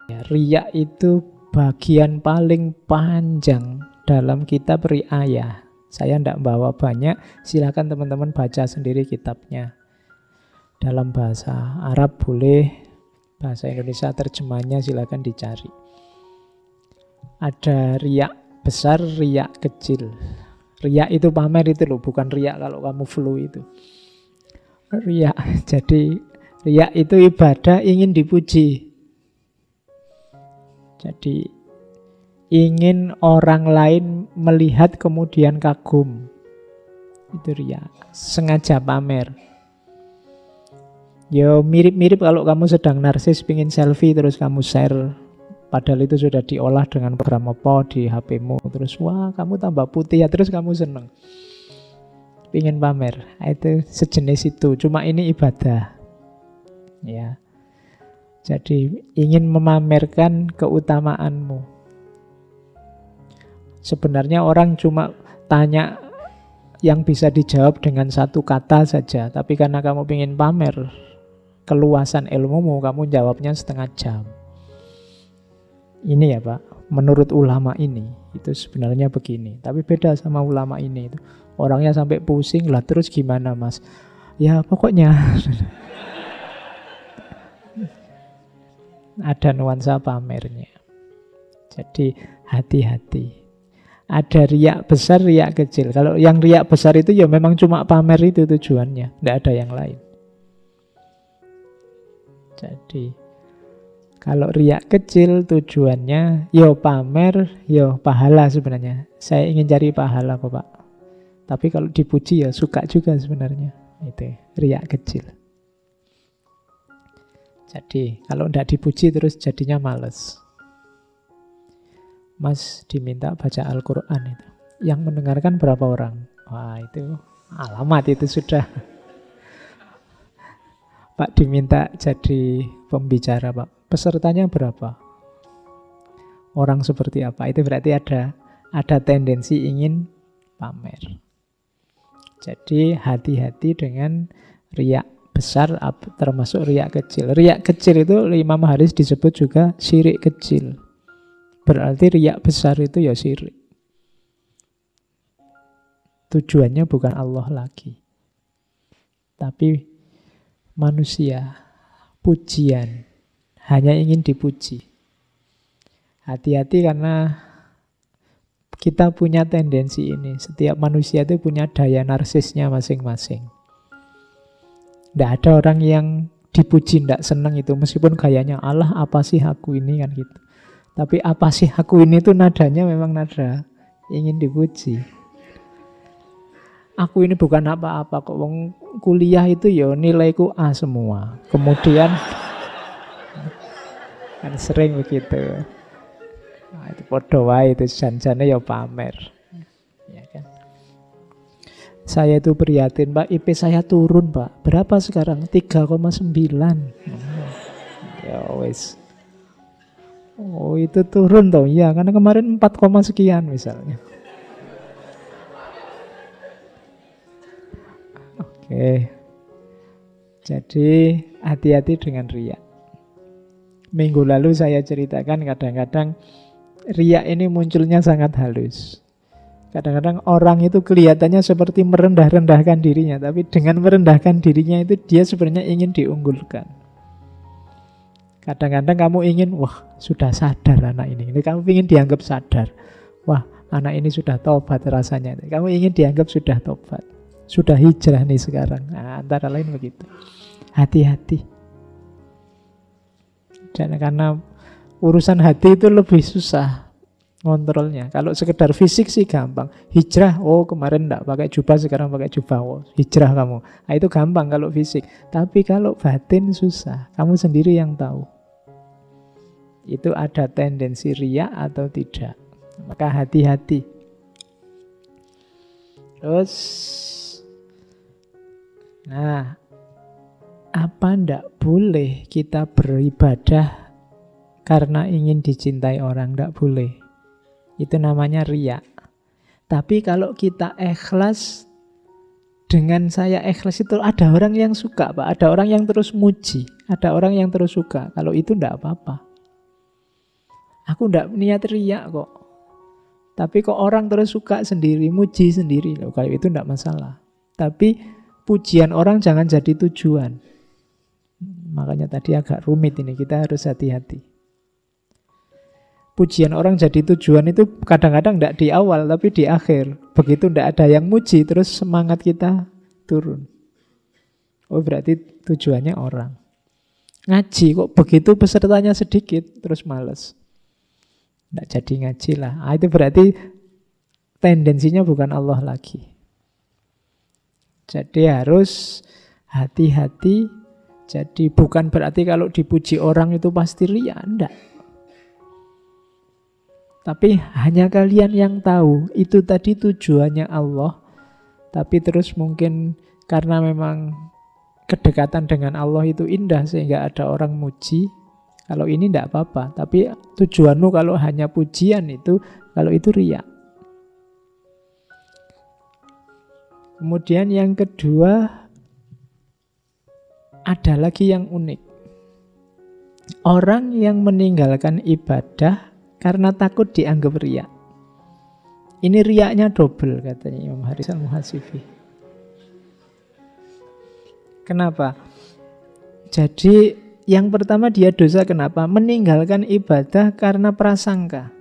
Ya, riya itu bagian paling panjang dalam kitab Ri'ayah. Saya tidak bawa banyak, silakan teman-teman baca sendiri kitabnya. Dalam bahasa Arab boleh, bahasa Indonesia terjemahnya silakan dicari. Ada riak besar, riak kecil. Riak itu pamer itu loh, bukan riak kalau kamu flu itu. Riak, jadi riak itu ibadah ingin dipuji. Jadi ingin orang lain melihat kemudian kagum. Itu riya. Sengaja pamer. Ya mirip-mirip kalau kamu sedang narsis pingin selfie terus kamu share. Padahal itu sudah diolah dengan program apa di HP-mu. Terus wah kamu tambah putih ya terus kamu seneng. Pingin pamer. Itu sejenis itu. Cuma ini ibadah. Ya. Jadi ingin memamerkan keutamaanmu. Sebenarnya orang cuma tanya yang bisa dijawab dengan satu kata saja. Tapi karena kamu ingin pamer keluasan ilmumu, kamu jawabnya setengah jam. Ini ya Pak, menurut ulama ini, itu sebenarnya begini. Tapi beda sama ulama ini. Orangnya sampai pusing lah, terus gimana Mas? Ya pokoknya ada nuansa pamernya. Jadi hati-hati. Ada riak besar, riak kecil. Kalau yang riak besar itu ya memang cuma pamer itu tujuannya. Tidak ada yang lain. Jadi kalau riak kecil tujuannya yo pamer, yo pahala sebenarnya. Saya ingin cari pahala kok Pak. Tapi kalau dipuji ya suka juga sebenarnya. Itu riak kecil. Jadi kalau tidak dipuji terus jadinya males. Mas diminta baca Al-Quran itu. Yang mendengarkan berapa orang? Wah itu alamat itu sudah. Pak diminta jadi pembicara Pak. Pesertanya berapa? Orang seperti apa? Itu berarti ada tendensi ingin pamer. Jadi hati-hati dengan riak besar termasuk riak kecil. Riak kecil itu Imam Haris disebut juga syirik kecil. Berarti riak besar itu ya syirik. Tujuannya bukan Allah lagi. Tapi manusia, pujian, hanya ingin dipuji. Hati-hati karena kita punya tendensi ini. Setiap manusia itu punya daya narsisnya masing-masing. Tidak ada orang yang dipuji tidak senang itu. Meskipun gayanya Allah apa sih aku ini kan gitu. Tapi apa sih aku ini tuh nadanya memang nada ingin dipuji. Aku ini bukan apa-apa kok. Kuliah itu ya nilaiku A semua. Kemudian kan sering begitu. Nah, itu podo wae itu janjane ya pamer. Ya kan? Saya itu prihatin, Pak, IP saya turun, Pak. Berapa sekarang? 3,9. Ya wes. Oh, itu turun toh. Ya, karena kemarin 4, sekian misalnya. Oke. Jadi hati-hati dengan riya. Minggu lalu saya ceritakan kadang-kadang riya ini munculnya sangat halus. Kadang-kadang orang itu kelihatannya seperti merendah-rendahkan dirinya, tapi dengan merendahkan dirinya itu dia sebenarnya ingin diunggulkan. Kadang-kadang kamu ingin, wah sudah sadar anak ini. Kamu ingin dianggap sadar. Wah anak ini sudah tobat rasanya. Kamu ingin dianggap sudah tobat. Sudah hijrah nih sekarang. Nah, antara lain begitu. Hati-hati. Dan karena urusan hati itu lebih susah ngontrolnya. Kalau sekedar fisik sih gampang. Hijrah, oh kemarin enggak pakai jubah, sekarang pakai jubah. Oh, hijrah kamu. Nah, itu gampang kalau fisik. Tapi kalau batin susah. Kamu sendiri yang tahu. Itu ada tendensi riya atau tidak. Maka hati-hati. Terus, nah, apa ndak boleh kita beribadah karena ingin dicintai orang? Ndak boleh. Itu namanya riya. Tapi kalau kita ikhlas, dengan saya ikhlas itu ada orang yang suka, Pak. Ada orang yang terus muji. Ada orang yang terus suka. Kalau itu ndak apa-apa. Aku ndak niat riak kok. Tapi kok orang terus suka sendiri, muji sendiri. Loh, kalau itu ndak masalah. Tapi pujian orang jangan jadi tujuan. Makanya tadi agak rumit ini, kita harus hati-hati. Pujian orang jadi tujuan itu kadang-kadang ndak di awal, tapi di akhir. Begitu ndak ada yang muji, terus semangat kita turun. Oh, berarti tujuannya orang. Ngaji kok begitu pesertanya sedikit, terus males. Nggak jadi ngaji lah. Itu berarti tendensinya bukan Allah lagi. Jadi harus hati-hati. Jadi bukan berarti kalau dipuji orang itu pasti riya. Enggak. Tapi hanya kalian yang tahu. Itu tadi tujuannya Allah. Tapi terus mungkin karena memang kedekatan dengan Allah itu indah sehingga ada orang muji. Kalau ini tidak apa-apa, tapi tujuanmu kalau hanya pujian itu, kalau itu riya. Kemudian yang kedua, ada lagi yang unik. Orang yang meninggalkan ibadah karena takut dianggap riya. Ini riyanya double katanya Imam Haris Al-Muhasibi. Kenapa? Jadi yang pertama dia dosa kenapa? Meninggalkan ibadah karena prasangka.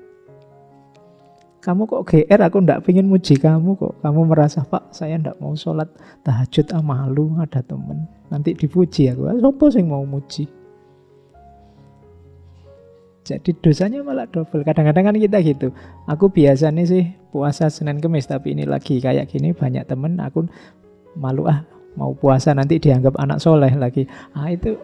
Kamu kok GR, aku ndak pengen muji kamu kok. Kamu merasa, Pak, saya ndak mau sholat tahajud, malu ada temen. Nanti dipuji aku. Sopo sing mau muji? Jadi dosanya malah double. Kadang-kadang kan kita gitu. Aku biasanya sih puasa Senin Kemis, tapi ini lagi kayak gini banyak temen. Aku malu mau puasa nanti dianggap anak soleh lagi. Itu.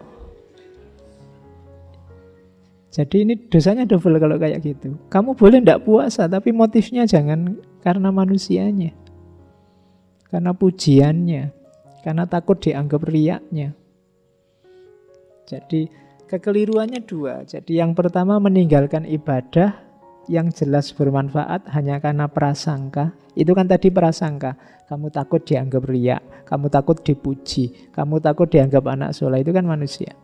Jadi ini dosanya double kalau kayak gitu. Kamu boleh ndak puasa, tapi motifnya jangan karena manusianya. Karena pujiannya. Karena takut dianggap riyaknya. Jadi kekeliruannya dua. Jadi yang pertama meninggalkan ibadah yang jelas bermanfaat hanya karena prasangka. Itu kan tadi prasangka. Kamu takut dianggap riyak. Kamu takut dipuji. Kamu takut dianggap anak soleh. Itu kan manusia.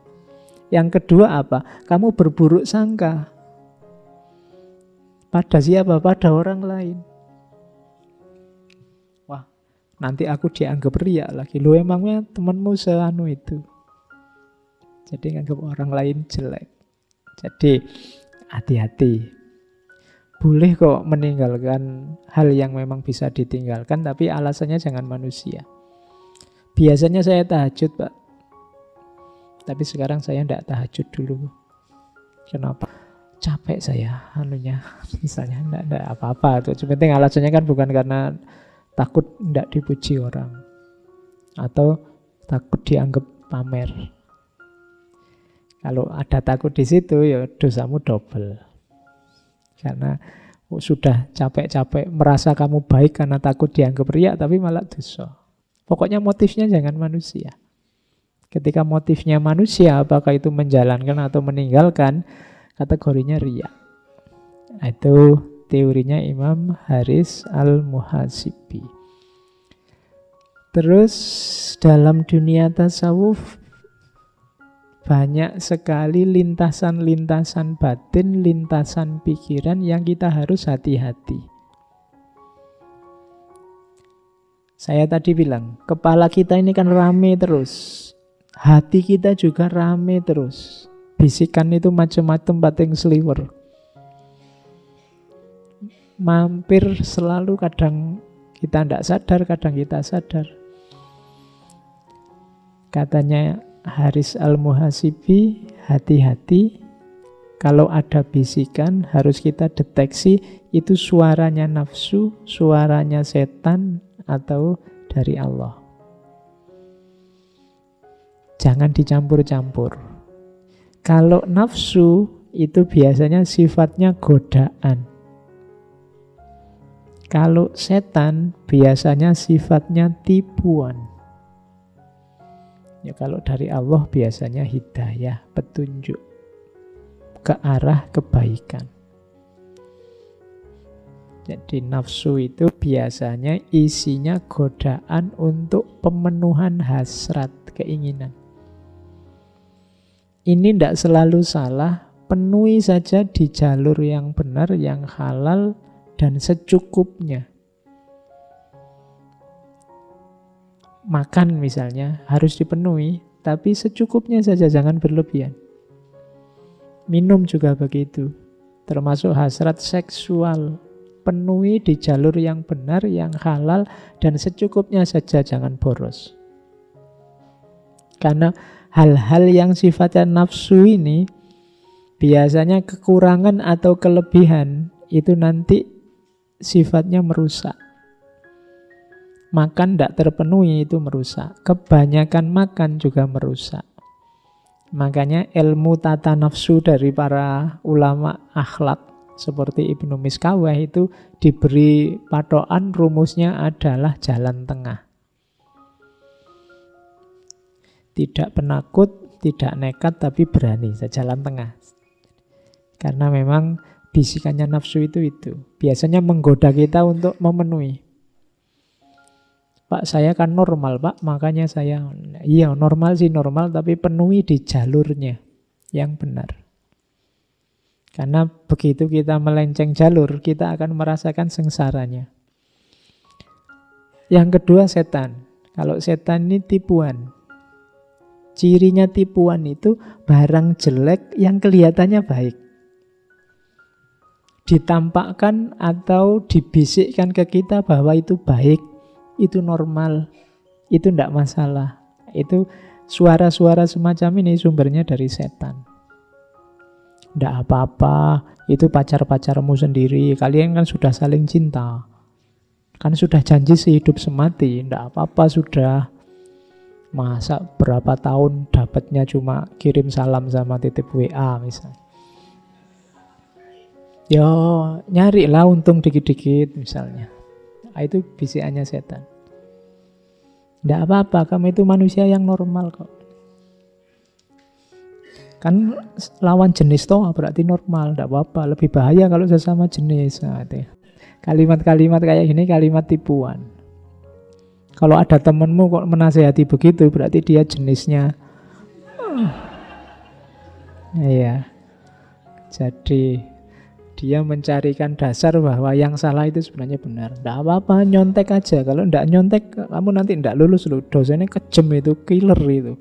Yang kedua apa? Kamu berburuk sangka. Pada siapa? Pada orang lain. Wah, nanti aku dianggap riak lagi. Lu emangnya temanmu seanu itu. Jadi nganggap orang lain jelek. Jadi hati-hati. Boleh kok meninggalkan hal yang memang bisa ditinggalkan, tapi alasannya jangan manusia. Biasanya saya tahajud, Pak. Tapi sekarang saya tidak tahajud dulu. Kenapa? Capek saya anunya. Misalnya tidak apa-apa. Yang penting alasannya kan bukan karena takut tidak dipuji orang. Atau takut dianggap pamer. Kalau ada takut di situ, ya dosamu double. Karena sudah capek-capek merasa kamu baik karena takut dianggap riak, tapi malah dosa. Pokoknya motifnya jangan manusia. Ketika motifnya manusia, apakah itu menjalankan atau meninggalkan, kategorinya riya. Itu teorinya Imam Haris Al-Muhasibi. Terus dalam dunia tasawuf banyak sekali lintasan-lintasan batin, lintasan pikiran yang kita harus hati-hati. Saya tadi bilang, kepala kita ini kan rame terus. Hati kita juga rame terus. Bisikan itu macam-macam bating sliwer. Mampir selalu, kadang kita tidak sadar, kadang kita sadar. Katanya Haris Al-Muhasibi, hati-hati. Kalau ada bisikan harus kita deteksi itu suaranya nafsu, suaranya setan, atau dari Allah. Jangan dicampur-campur. Kalau nafsu itu biasanya sifatnya godaan. Kalau setan biasanya sifatnya tipuan. Ya kalau dari Allah biasanya hidayah, petunjuk ke arah kebaikan. Jadi nafsu itu biasanya isinya godaan untuk pemenuhan hasrat, keinginan. Ini tidak selalu salah, penuhi saja di jalur yang benar, yang halal, dan secukupnya. Makan misalnya harus dipenuhi, tapi secukupnya saja, jangan berlebihan. Minum juga begitu, termasuk hasrat seksual. Penuhi di jalur yang benar, yang halal, dan secukupnya saja, jangan boros. Karena hal-hal yang sifatnya nafsu ini biasanya kekurangan atau kelebihan itu nanti sifatnya merusak. Makan tidak terpenuhi itu merusak. Kebanyakan makan juga merusak. Makanya ilmu tata nafsu dari para ulama akhlak seperti Ibnu Miskawah itu diberi patokan, rumusnya adalah jalan tengah. Tidak penakut, tidak nekat, tapi berani, jalan tengah. Karena memang bisikannya nafsu itu. Biasanya menggoda kita untuk memenuhi. Pak, saya kan normal, Pak, makanya saya... Iya, normal sih normal, tapi penuhi di jalurnya yang benar. Karena begitu kita melenceng jalur, kita akan merasakan sengsaranya. Yang kedua, setan. Kalau setan ini tipuan. Cirinya tipuan itu barang jelek yang kelihatannya baik. Ditampakkan atau dibisikkan ke kita bahwa itu baik, itu normal, itu tidak masalah. Itu suara-suara semacam ini sumbernya dari setan. Tidak apa-apa, itu pacar-pacarmu sendiri, kalian kan sudah saling cinta, kan sudah janji sehidup semati, tidak apa-apa sudah. Masa berapa tahun dapatnya cuma kirim salam sama titip WA misalnya. Yo, nyarilah untung dikit-dikit misalnya. Itu bisikannya setan. Tidak apa-apa, kamu itu manusia yang normal kok. Kan lawan jenis toh berarti normal, tidak apa-apa. Lebih bahaya kalau sesama jenis. Nah, itu. Kalimat-kalimat kayak gini kalimat tipuan. Kalau ada temanmu kok menasehati begitu, berarti dia jenisnya. Iya. Jadi dia mencarikan dasar bahwa yang salah itu sebenarnya benar. Tidak apa-apa, nyontek aja. Kalau tidak nyontek, kamu nanti tidak lulus loh. Dosennya kejem itu, killer itu.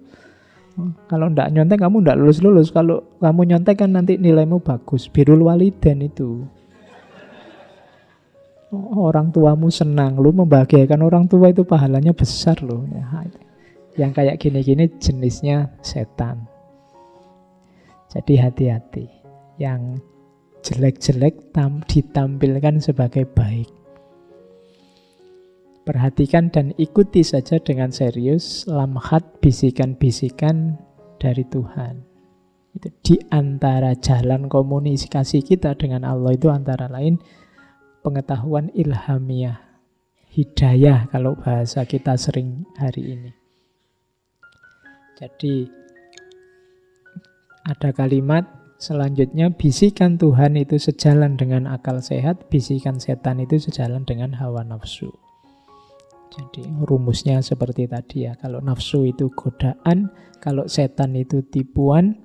Kalau tidak nyontek, kamu tidak lulus-lulus. Kalau kamu nyontek kan nanti nilaimu bagus. Birrul walidain itu. Orang tuamu senang, lu membahagiakan orang tua itu pahalanya besar loh. Yang kayak gini-gini jenisnya setan. Jadi hati-hati. Yang jelek-jelek ditampilkan sebagai baik. Perhatikan dan ikuti saja dengan serius lamhat bisikan-bisikan dari Tuhan. Itu di antara jalan komunikasi kita dengan Allah itu antara lain pengetahuan ilhamiah, hidayah kalau bahasa kita sering hari ini. Jadi ada kalimat selanjutnya, bisikan Tuhan itu sejalan dengan akal sehat, bisikan setan itu sejalan dengan hawa nafsu. Jadi rumusnya seperti tadi ya, kalau nafsu itu godaan, kalau setan itu tipuan,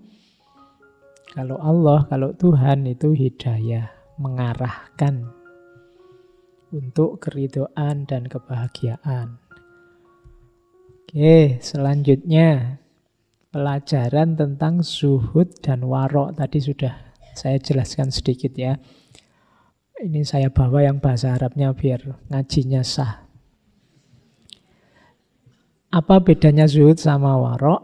kalau Allah, kalau Tuhan itu hidayah, mengarahkan untuk keridhaan dan kebahagiaan. Oke, selanjutnya pelajaran tentang zuhud dan warok. Tadi sudah saya jelaskan sedikit ya. Ini saya bawa yang bahasa Arabnya biar ngajinya sah. Apa bedanya zuhud sama warok?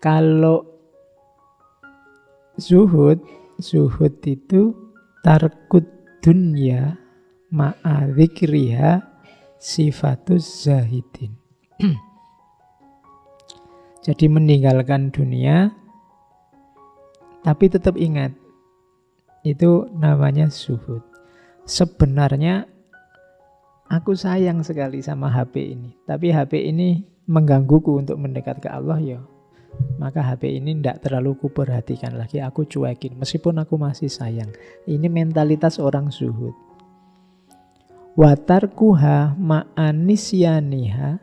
Kalau zuhud itu tarkut dunya ma'adzikriha sifatus zahidin. Jadi meninggalkan dunia, tapi tetap ingat, itu namanya zuhud. Sebenarnya aku sayang sekali sama HP ini, tapi HP ini menggangguku untuk mendekat ke Allah ya. Maka HP ini tidak terlalu kuperhatikan lagi, aku cuekin, meskipun aku masih sayang. Ini mentalitas orang zuhud. Watarkuha ma'anisyaniha,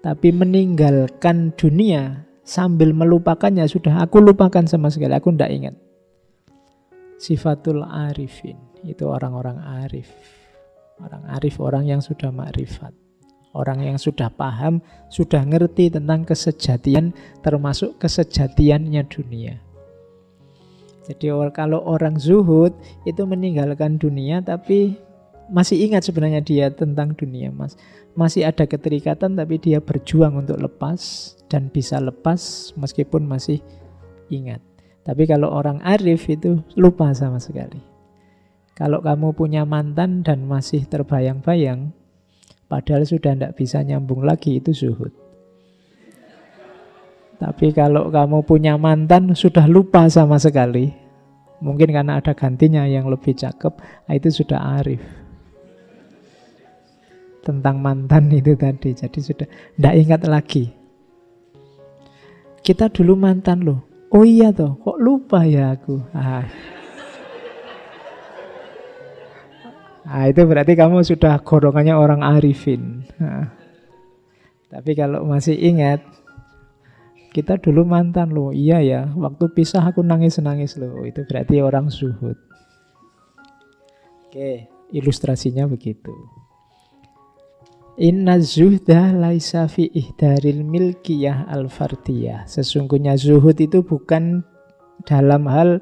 tapi meninggalkan dunia sambil melupakannya sudah aku lupakan sama sekali, aku tidak ingat. Sifatul arifin, itu orang-orang arif. Orang arif, orang yang sudah makrifat. Orang yang sudah paham, sudah ngerti tentang kesejatian, termasuk kesejatiannya dunia. Jadi kalau orang zuhud itu meninggalkan dunia tapi masih ingat sebenarnya dia tentang dunia, Mas. Masih ada keterikatan tapi dia berjuang untuk lepas dan bisa lepas meskipun masih ingat. Tapi kalau orang arif itu lupa sama sekali. Kalau kamu punya mantan dan masih terbayang-bayang, padahal sudah tidak bisa nyambung lagi, itu zuhud. Tapi kalau kamu punya mantan sudah lupa sama sekali, mungkin karena ada gantinya yang lebih cakep, itu sudah arif. Tentang mantan itu tadi, jadi sudah tidak ingat lagi. Kita dulu mantan loh. Oh iya toh, kok lupa ya aku. Itu berarti kamu sudah golongannya orang arifin. Tapi kalau masih ingat, kita dulu mantan loh. Iya ya, waktu pisah aku nangis-nangis loh. Itu berarti orang zuhud. Oke, ilustrasinya begitu. Inna zuhda laisa fi ihdaril milkiyah al-fardiyah. Sesungguhnya zuhud itu bukan dalam hal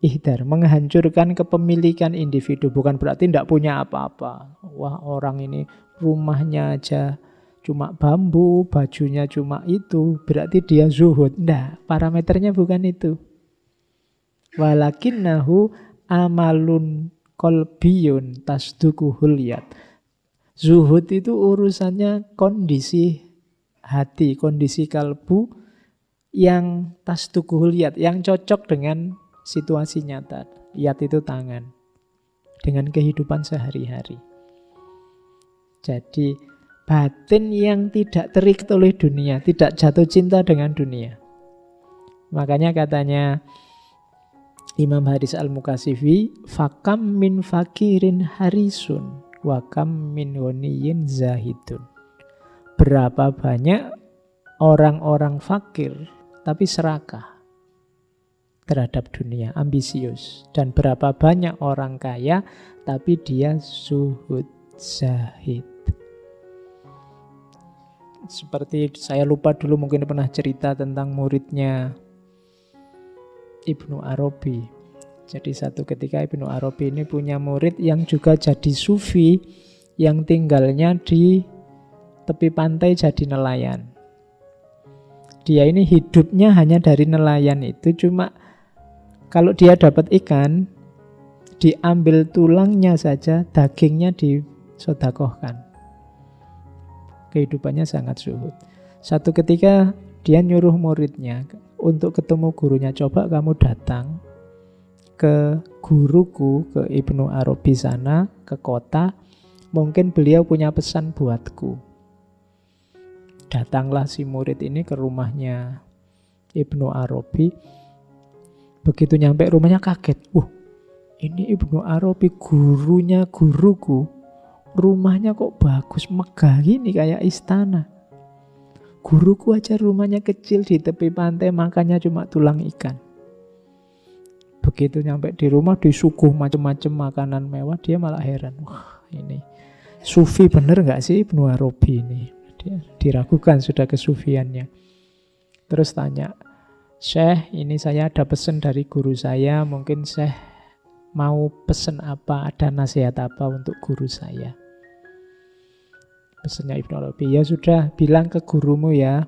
ihdar, menghancurkan kepemilikan individu. Bukan berarti tidak punya apa-apa. Wah, orang ini rumahnya aja cuma bambu, bajunya cuma itu, berarti dia zuhud. Tidak, parameternya bukan itu. Walakinnahu amalun qalbiyun tasdukuhul yad. Zuhud itu urusannya kondisi hati, kondisi kalbu yang tasdukuhul yad, yang cocok dengan situasi nyata. Yad itu tangan, dengan kehidupan sehari-hari. Jadi batin yang tidak terikat oleh dunia, tidak jatuh cinta dengan dunia. Makanya katanya Imam Haris Al-Mukasifi, fakam min fakirin harisun wakam min ghaniyin zahidun. Berapa banyak orang-orang fakir tapi serakah terhadap dunia, ambisius. Dan berapa banyak orang kaya tapi dia zuhud, zahid. Seperti saya lupa dulu mungkin pernah cerita tentang muridnya Ibnu Arabi. Jadi satu ketika Ibnu Arabi ini punya murid yang juga jadi sufi, yang tinggalnya di tepi pantai jadi nelayan. Dia ini hidupnya hanya dari nelayan itu, cuma kalau dia dapat ikan, diambil tulangnya saja, dagingnya disodakohkan. Kehidupannya sangat zuhud. Satu ketika dia nyuruh muridnya untuk ketemu gurunya, coba kamu datang ke guruku, ke Ibnu Arabi sana, ke kota, mungkin beliau punya pesan buatku. Datanglah si murid ini ke rumahnya Ibnu Arabi. Begitu nyampe rumahnya kaget. Ini Ibnu Arabi, gurunya guruku. Rumahnya kok bagus, megah gini kayak istana. Guruku aja rumahnya kecil di tepi pantai, makannya cuma tulang ikan. Begitu nyampe di rumah disuguh macam-macam makanan mewah, dia malah heran. Wah, ini sufi bener gak sih Ibnu Arabi ini? Dia diragukan sudah kesufiannya. Terus tanya, Syekh, ini saya ada pesan dari guru saya, mungkin Syekh mau pesan apa, ada nasihat apa untuk guru saya? Pesannya Ibnu Arabi, ya sudah, bilang ke gurumu ya,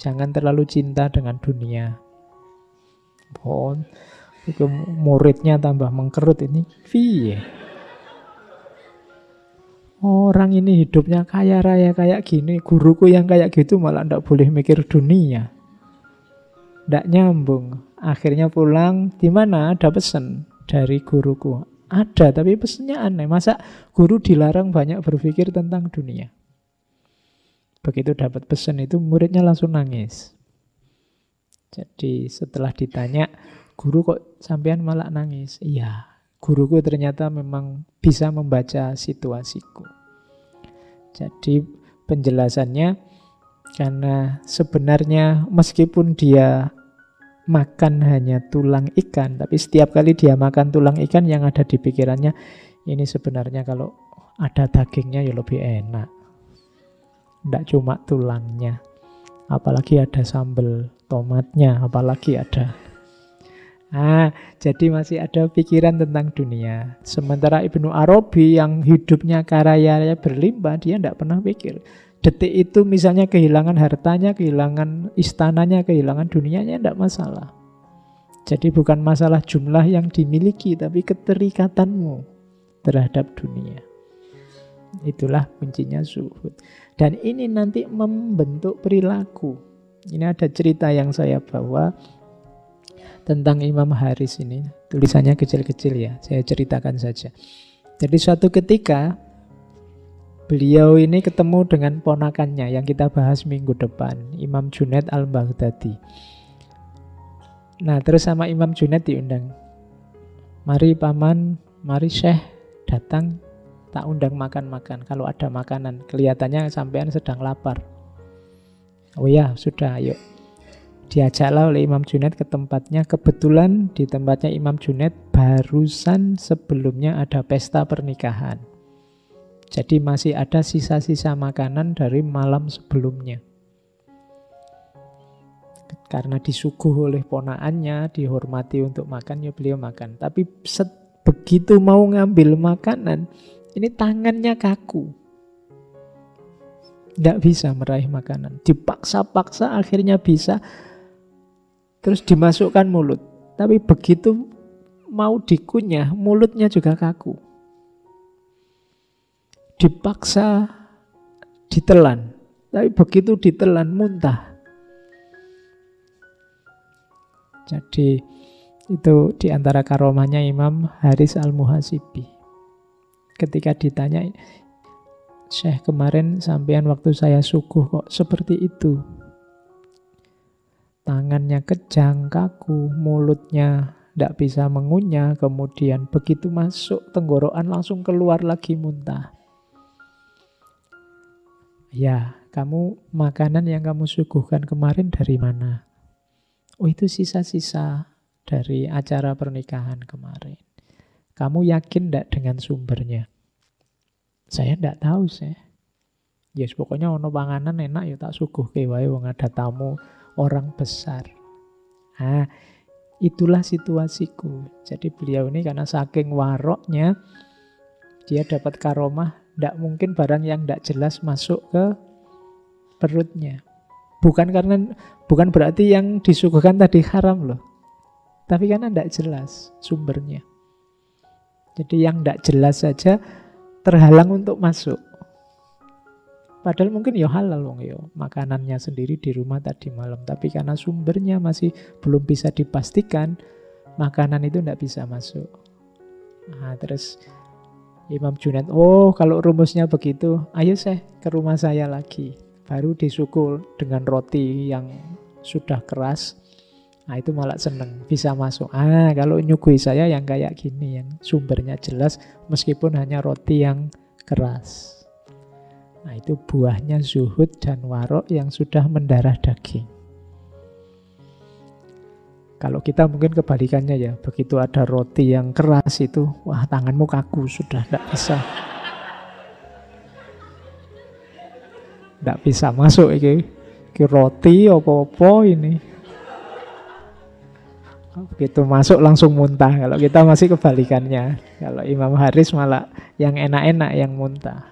jangan terlalu cinta dengan dunia. Itu muridnya tambah mengkerut ini. Orang ini hidupnya kaya raya kayak gini, guruku yang kayak gitu malah ndak boleh mikir dunia. Ndak nyambung. Akhirnya pulang, di mana ada pesan dari guruku. Ada, tapi pesannya aneh. Masa guru dilarang banyak berpikir tentang dunia? Begitu dapat pesan itu, muridnya langsung nangis. Jadi setelah ditanya, guru kok sampean malah nangis? Iya, guruku ternyata memang bisa membaca situasiku. Jadi penjelasannya, Karena sebenarnya meskipun dia makan hanya tulang ikan, tapi setiap kali dia makan tulang ikan yang ada di pikirannya, ini sebenarnya kalau ada dagingnya ya lebih enak. Tidak cuma tulangnya. Apalagi ada sambal tomatnya, apalagi ada. Jadi masih ada pikiran tentang dunia. Sementara Ibnu Arabi yang hidupnya kaya raya berlimpah, dia tidak pernah pikir. Detik itu misalnya kehilangan hartanya, kehilangan istananya, kehilangan dunianya, tidak masalah. Jadi bukan masalah jumlah yang dimiliki, tapi keterikatanmu terhadap dunia. Itulah kuncinya zuhud. Dan ini nanti membentuk perilaku. Ini ada cerita yang saya bawa tentang Imam Haris ini. Tulisannya kecil-kecil ya, saya ceritakan saja. Jadi suatu ketika beliau ini ketemu dengan ponakannya yang kita bahas minggu depan, Imam Junaid al-Baghdadi. Nah, terus sama Imam Junaid diundang. Mari paman, mari syekh datang, tak undang makan-makan. Kalau ada makanan, kelihatannya sampean sedang lapar. Oh ya, sudah, ayo. Diajaklah oleh Imam Junaid ke tempatnya. Kebetulan di tempatnya Imam Junaid barusan sebelumnya ada pesta pernikahan. Jadi masih ada sisa-sisa makanan dari malam sebelumnya. Karena disuguh oleh ponaannya, dihormati untuk makan, ya beliau makan. Tapi begitu mau ngambil makanan, ini tangannya kaku. Tidak bisa meraih makanan. Dipaksa-paksa akhirnya bisa. Terus dimasukkan mulut. Tapi begitu mau dikunyah, mulutnya juga kaku. Dipaksa ditelan. Tapi begitu ditelan, muntah. Jadi itu diantara karomahnya Imam Haris al-Muhasibi. Ketika ditanya, Syekh kemarin sampean waktu saya suguh kok seperti itu. Tangannya kejang, kaku, mulutnya tidak bisa mengunyah, kemudian begitu masuk tenggorokan langsung keluar lagi muntah. Ya, kamu makanan yang kamu suguhkan kemarin dari mana? Oh, itu sisa-sisa dari acara pernikahan kemarin. Kamu yakin tidak dengan sumbernya? Saya tidak tahu, Syekh. Yes, pokoknya ono panganan enak ya tak suguhke wae wong ada tamu orang besar. Itulah situasiku. Jadi beliau ini karena saking waroknya, dia dapat karomah, tidak mungkin barang yang tidak jelas masuk ke perutnya. Bukan berarti yang disuguhkan tadi haram loh. Tapi karena tidak jelas sumbernya. Jadi yang tidak jelas saja terhalang untuk masuk. Padahal mungkin ya halal wong ya, makanannya sendiri di rumah tadi malam, tapi karena sumbernya masih belum bisa dipastikan, makanan itu tidak bisa masuk. Terus Imam Junaid, oh kalau rumusnya begitu, ayo Syekh ke rumah saya lagi. Baru disukul dengan roti yang sudah keras. Itu malah seneng, bisa masuk. Kalau nyugui saya yang kayak gini, yang sumbernya jelas meskipun hanya roti yang keras. Itu buahnya zuhud dan warok yang sudah mendarah daging. Kalau kita mungkin kebalikannya ya, begitu ada roti yang keras itu, wah tanganmu kaku, sudah tidak bisa. Tidak bisa masuk ini roti apa-apa ini. Begitu masuk langsung muntah. Kalau kita masih kebalikannya. Kalau Imam Haris malah yang enak-enak yang muntah.